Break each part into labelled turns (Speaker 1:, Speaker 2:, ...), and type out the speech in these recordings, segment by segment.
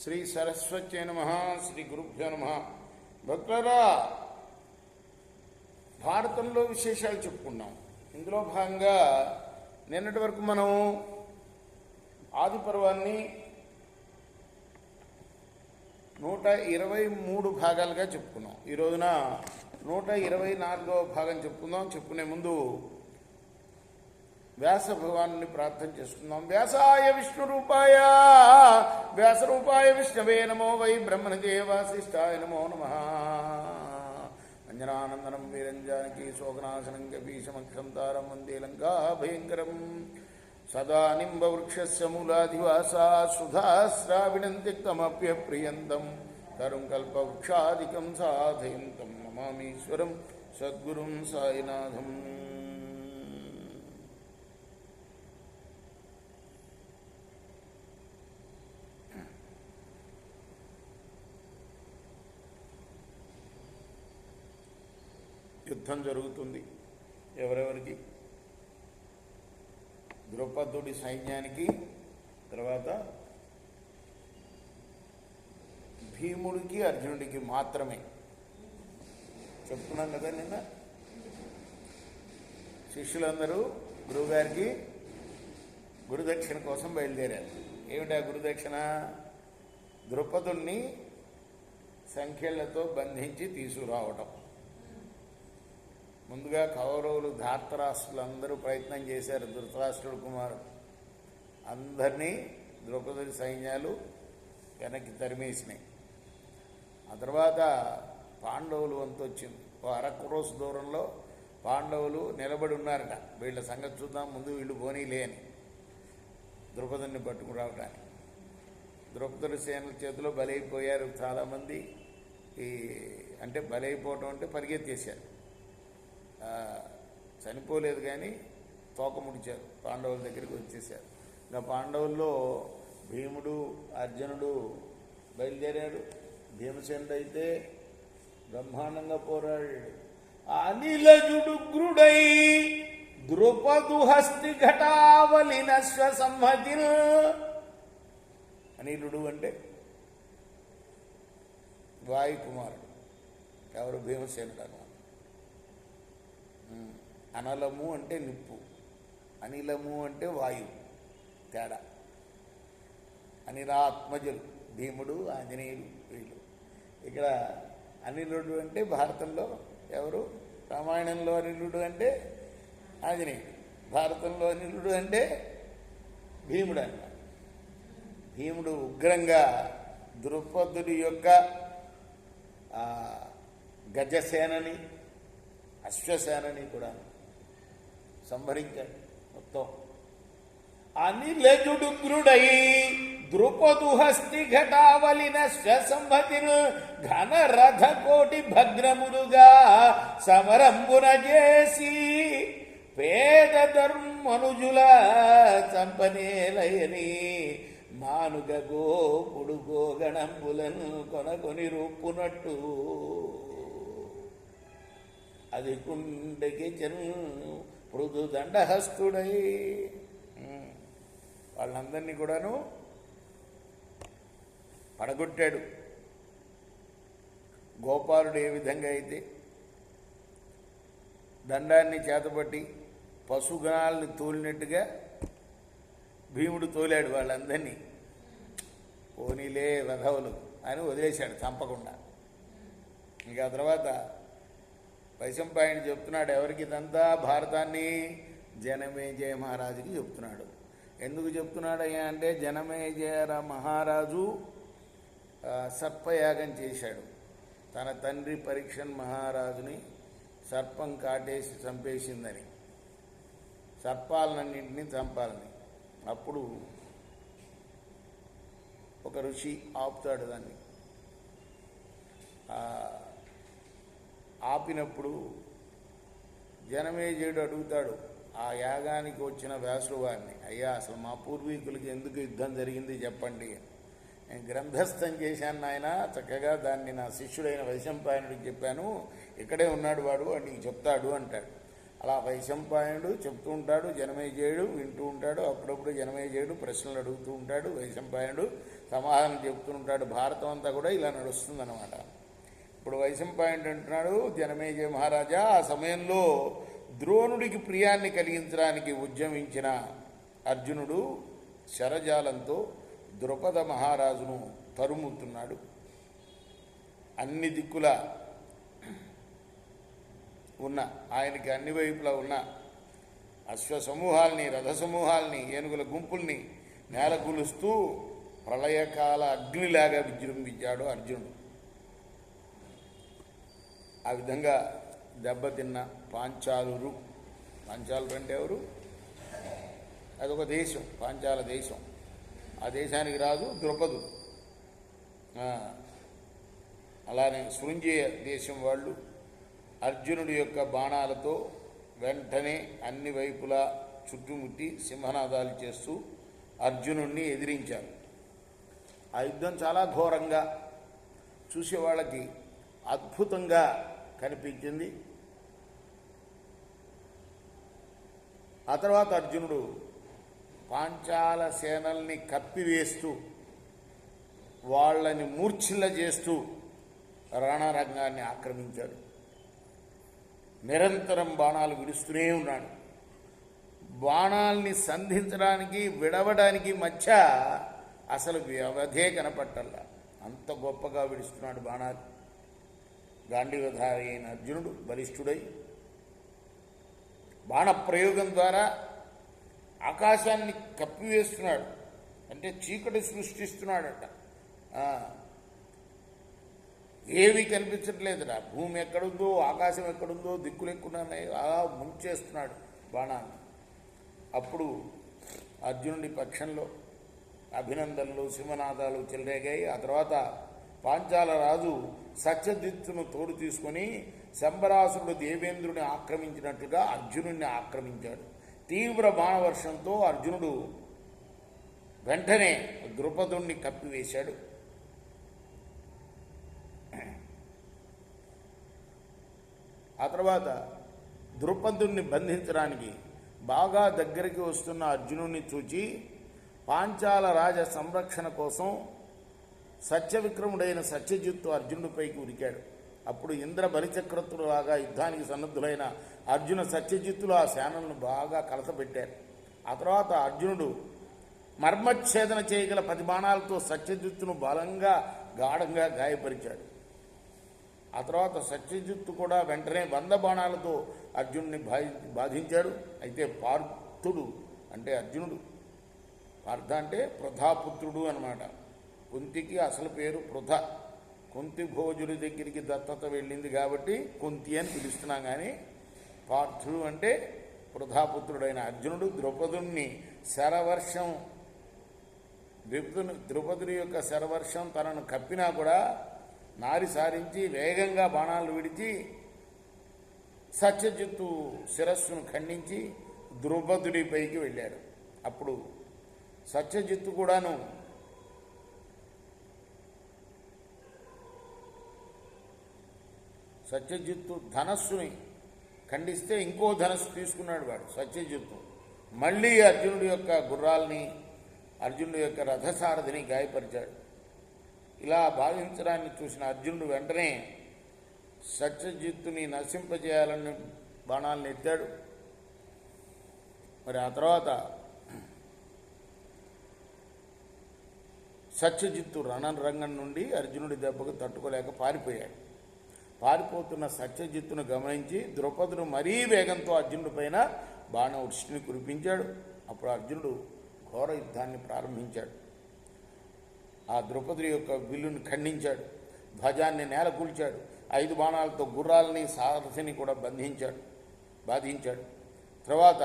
Speaker 1: శ్రీ సరస్వత్యై నమః. శ్రీ గురుభ్యో నమః. భక్తులారా, భారతంలో విశేషాలు చెప్పుకున్నాం. ఇందులో భాగంగా నిన్నటి వరకు మనం ఆది పర్వాన్ని 123 భాగాలుగా చెప్పుకున్నాం. ఈ రోజున 124వ భాగం చెప్పుకుందాం. చెప్పుకునే ముందు వ్యాస భగవాను ప్రార్థన చేసుకుందాం. వ్యాసాయ విష్ణురూపాయ వ్యాసరూపాయ విష్ణవే నమో వై బ్రహ్మణజే వాసిష్ఠాయ నమో నమః. అంజనానందనం వీరంజానకి శోకనాశనం కపీశమక్షం తారం వందే లంకాభయంకరం. సదా నింబవృక్షస్య మూలాధివాసా సుధాశ్రావిణం తిక్తమప్యప్రియంతం తరుం కల్పవృక్షాదికం సాధయంతం నమామీశ్వరం సద్గురుం సాయినాథం. యుద్ధం జరుగుతుంది. ఎవరెవరికి? ద్రౌపదుడి సైన్యానికి, తర్వాత భీముడికి అర్జునుడికి మాత్రమే. చెప్తున్నాం కదా నిన్న. శిష్యులందరూ గురువుగారికి గురుదక్షిణ కోసం బయలుదేరారు. ఏమిటా గురుదక్షిణ? ద్రౌపదుణ్ణి సంఖ్యలతో బంధించి తీసుకురావటం. ముందుగా కౌరవులు, ధార్తరాష్ట్రులు అందరూ ప్రయత్నం చేశారు. ధృతరాష్ట్రుడు కుమారుడు అందరినీ ద్రౌపది సైన్యాలు వెనక్కి తరిమేసినాయి. ఆ తర్వాత పాండవులు వంతు వచ్చింది. ఓ అరక్రోస్ దూరంలో పాండవులు నిలబడి ఉన్నారట. వీళ్ళ సంగతి చూద్దాం, ముందు వీళ్ళు పోనీలే అని ద్రౌపదిని పట్టుకురావడానికి. ద్రౌపది సేనల చేతిలో బలైపోయారు చాలామంది. అంటే బలైపోవటం అంటే పరిగెత్తేశారు. చనిపోలేదు కానీ తోక ముడిచారు. పాండవుల దగ్గరికి వచ్చేసారు. ఇంకా పాండవుల్లో భీముడు, అర్జునుడు బయలుదేరాడు. భీమసేనుడు అయితే బ్రహ్మాండంగా పోరాడాడు. అనిలజుడుగ్రుడై ద్రుపదు హస్తి ఘటావలిన స్వసంహతి. అనిలుడు అంటే వాయుకుమారుడు. ఎవరు? భీమసేనుడు అన్నమాట. అనలము అంటే నిప్పు, అనిలము అంటే వాయువు. తేడా. అనిలాత్మజులు భీముడు, ఆంజనేయులు వీళ్ళు. ఇక్కడ అనిలుడు అంటే భారతంలో ఎవరు? రామాయణంలో అనిలుడు అంటే ఆంజనేయుడు, భారతంలో అనిలుడు అంటే భీముడు అన్నమాట. భీముడు ఉగ్రంగా ద్రుపదుడి యొక్క గజసేనని, అశ్వసేనని కూడా సంహరించాడు మొత్తం. అనిలజుడుగ్రుడై ద్రుపదు హస్తి ఘటావలిన స్వసంహతిను ఘన రథ కోటి భగ్నములుగా సమరంబున చేసి పేద ధర్మనుజుల చంపనేలయని మానుగ గోపుడు గోగణంబులను కొనకొని రూపునట్టు అది కుండకి పృథు దండహస్తుడై వాళ్ళందరినీ కూడాను పడగొట్టాడు. గోపాలుడు ఏ విధంగా అయితే దండాన్ని చేతబట్టి పశుగణాలను తోలినట్టుగా భీముడు తోలాడు వాళ్ళందరినీ. పోనీలే వెధవులు అని వదిలేశాడు చంపకుండా. ఇంకా తర్వాత వైశంపాయనుడు చెప్తున్నాడు. ఎవరికి ఇదంతా? భారతాన్ని జనమేజయ మహారాజుకి చెప్తున్నాడు. ఎందుకు చెప్తున్నాడయ్యా అంటే జనమేజయ మహారాజు సర్పయాగం చేశాడు. తన తండ్రి పరీక్షన్ మహారాజుని సర్పం కాటేసి చంపేసిందని, సర్పాలన్నింటినీ చంపాలని. అప్పుడు ఒక ఋషి ఆపుతాడు దాన్ని. ఆపినప్పుడు జనమేజయుడు అడుగుతాడు ఆ యాగానికి వచ్చిన వ్యాసుడు వారిని, అయ్యా అసలు మా పూర్వీకులకి ఎందుకు యుద్ధం జరిగింది చెప్పండి. నేను గ్రంథస్థం చేశాను నాయన, చక్కగా దాన్ని నా శిష్యుడైన వైశంపాయనుడికి చెప్పాను. ఇక్కడే ఉన్నాడు వాడు, అని నీకు చెప్తాడు అంటాడు. అలా వైశంపాయనుడు చెప్తూ ఉంటాడు, జనమేజయుడు వింటూ ఉంటాడు. అప్పుడప్పుడు జనమేజయుడు ప్రశ్నలు అడుగుతూ ఉంటాడు, వైశంపాయనుడు సమాధానం చెప్తూ ఉంటాడు. భారతం అంతా కూడా ఇలా నడుస్తుందన్నమాట. ఇప్పుడు వైశంపాయనుడు అంటున్నాడు, జనమేజయ మహారాజా, ఆ సమయంలో ద్రోణుడికి ప్రియాన్ని కలిగించడానికి ఉద్యమించిన అర్జునుడు శరజాలంతో ద్రుపద మహారాజును తరుముతున్నాడు. అన్ని దిక్కుల ఉన్న ఆయనకి అన్ని వైపులా ఉన్న అశ్వసమూహాల్ని, రథసమూహాల్ని, ఏనుగుల గుంపుల్ని నేలకూలుస్తూ ప్రళయకాల అగ్నిలాగా విజృంభించాడు అర్జునుడు. ఆ విధంగా దెబ్బతిన్న పాంచాలురు, పాంచాలురు అంటే ఎవరు? అదొక దేశం, పాంచాల దేశం. ఆ దేశానికి రాజు ద్రుపదుడు. అలానే శృంజేయ దేశం వాళ్ళు అర్జునుడి యొక్క బాణాలతో వెంటనే అన్ని వైపులా చుట్టుముట్టి సింహనాదాలు చేస్తూ అర్జునుడిని ఎదిరించారు. ఆ యుద్ధం చాలా ఘోరంగా, చూసేవాళ్ళకి అద్భుతంగా కనిపించింది. ఆ తర్వాత అర్జునుడు పాంచాల సేనల్ని కప్పివేస్తూ వాళ్ళని మూర్ఛిల్ల చేస్తూ రణరంగాన్ని ఆక్రమించాడు. నిరంతరం బాణాలు విడుస్తూనే ఉన్నాడు. బాణాల్ని సంధించడానికి, విడవడానికి మధ్య అసలు వ్యవధే కనపట్టల్లా, అంత గొప్పగా విడుస్తున్నాడు బాణాలు. గాంధీవధారి అయిన అర్జునుడు బలిష్ఠుడై బాణప్రయోగం ద్వారా ఆకాశాన్ని కప్పివేస్తున్నాడు. అంటే చీకటి సృష్టిస్తున్నాడట. ఏవి కనిపించట్లేదురా, భూమి ఎక్కడుందో, ఆకాశం ఎక్కడుందో, దిక్కులు ఎక్కున్నాయి, అలా ముంచేస్తున్నాడు బాణాన్ని. అప్పుడు అర్జునుడి పక్షంలో అభినందనలు, సింహనాదాలు చెలరేగాయి. ఆ తర్వాత పాంచాల రాజు సత్యజిత్తును తోడు తీసుకొని శంబరాసురుడు దేవేంద్రుని ఆక్రమించినట్లుగా అర్జునుడిని ఆక్రమించాడు. తీవ్ర బాణవర్షంతో అర్జునుడు వెంటనే ద్రుపదుణ్ణి కప్పివేశాడు. ఆ తర్వాత ద్రుపదుణ్ణి బంధించడానికి బాగా దగ్గరికి వస్తున్న అర్జునుడిని చూచి పాంచాల రాజ సంరక్షణ కోసం సత్యవిక్రముడైన సత్యజిత్తు అర్జునుడిపైకి ఉరికాడు. అప్పుడు ఇంద్ర బలిచక్రతుడు లాగా యుద్ధానికి సన్నద్ధులైన అర్జున సత్యజిత్తులు ఆ సేనలను బాగా కలతపెట్టారు. ఆ తర్వాత అర్జునుడు మర్మఛేదన చేయగల 10 బాణాలతో సత్యజిత్తును బలంగా గాఢంగా గాయపరిచాడు. ఆ తర్వాత సత్యజిత్తు కూడా వెంటనే 100 బాణాలతో అర్జునుడిని బాధించాడు. అయితే పార్థుడు అంటే అర్జునుడు, పార్థ అంటే పృథాపుత్రుడు అన్నమాట. కుంతికి అసలు పేరు పృథ. కుంతి భోజుడి దగ్గరికి దత్తత వెళ్ళింది కాబట్టి కుంతి అని పిలుస్తున్నాం. కానీ పార్థుడు అంటే పృథాపుత్రుడైన అర్జునుడు ద్రౌపదుణ్ణి శరవర్షం, ద్రౌపదుని యొక్క శరవర్షం తనను కప్పినా కూడా నారి సారించి వేగంగా బాణాలు విడిచి సత్యజిత్తు శిరస్సును ఖండించి ద్రౌపదుడిపైకి వెళ్ళాడు. అప్పుడు సత్యజిత్తు కూడాను సత్యజిత్తు ధనస్సుని ఖండిస్తే ఇంకో ధనస్సు తీసుకున్నాడు వాడు సత్యజిత్తు. మళ్ళీ అర్జునుడి యొక్క గుర్రాల్ని, అర్జునుడి యొక్క రథసారథిని గాయపరిచాడు. ఇలా భావించడాన్ని చూసిన అర్జునుడు వెంటనే సత్యజిత్తుని నశింపజేయాలని బాణాలను ఎత్తాడు. మరి ఆ తర్వాత సత్యజిత్తు రణరంగం నుండి అర్జునుడి దెబ్బకు తట్టుకోలేక పారిపోయాడు. పారిపోతున్న సత్యజిత్తును గమనించి ద్రౌపదుడు మరీ వేగంతో అర్జునుడి పైన బాణవృష్టిని కురిపించాడు. అప్పుడు అర్జునుడు ఘోర యుద్ధాన్ని ప్రారంభించాడు. ఆ ద్రౌపది యొక్క విల్లుని ఖండించాడు, ధ్వజాన్ని నేల కూల్చాడు, 5 బాణాలతో గుర్రాలని సారథిని కూడా బాధించాడు. తర్వాత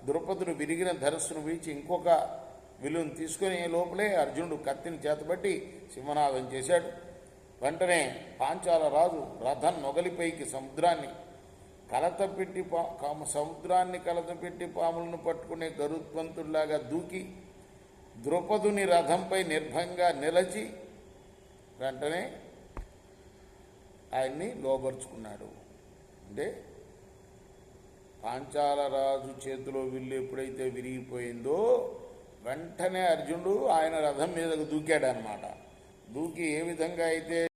Speaker 1: ద్రౌపదుడు విరిగిన ధరస్సును వీచి ఇంకొక విల్లును తీసుకునే లోపలే అర్జునుడు కత్తిని చేతబట్టి సింహనాదం చేశాడు. వెంటనే పాంచాల రాజు రథం నొగలిపైకి సముద్రాన్ని కలతపెట్టి పాములను పట్టుకునే గరుత్మంతుడిలాగా దూకి ద్రౌపదుని రథంపై నిర్భయంగా నిలచి వెంటనే ఆయన్ని లోబరుచుకున్నాడు. అంటే పాంచాల రాజు చేతిలో విల్లు ఎప్పుడైతే విరిగిపోయిందో వెంటనే అర్జునుడు ఆయన రథం మీదకు దూకాడనమాట. దూకి ఏ విధంగా అయితే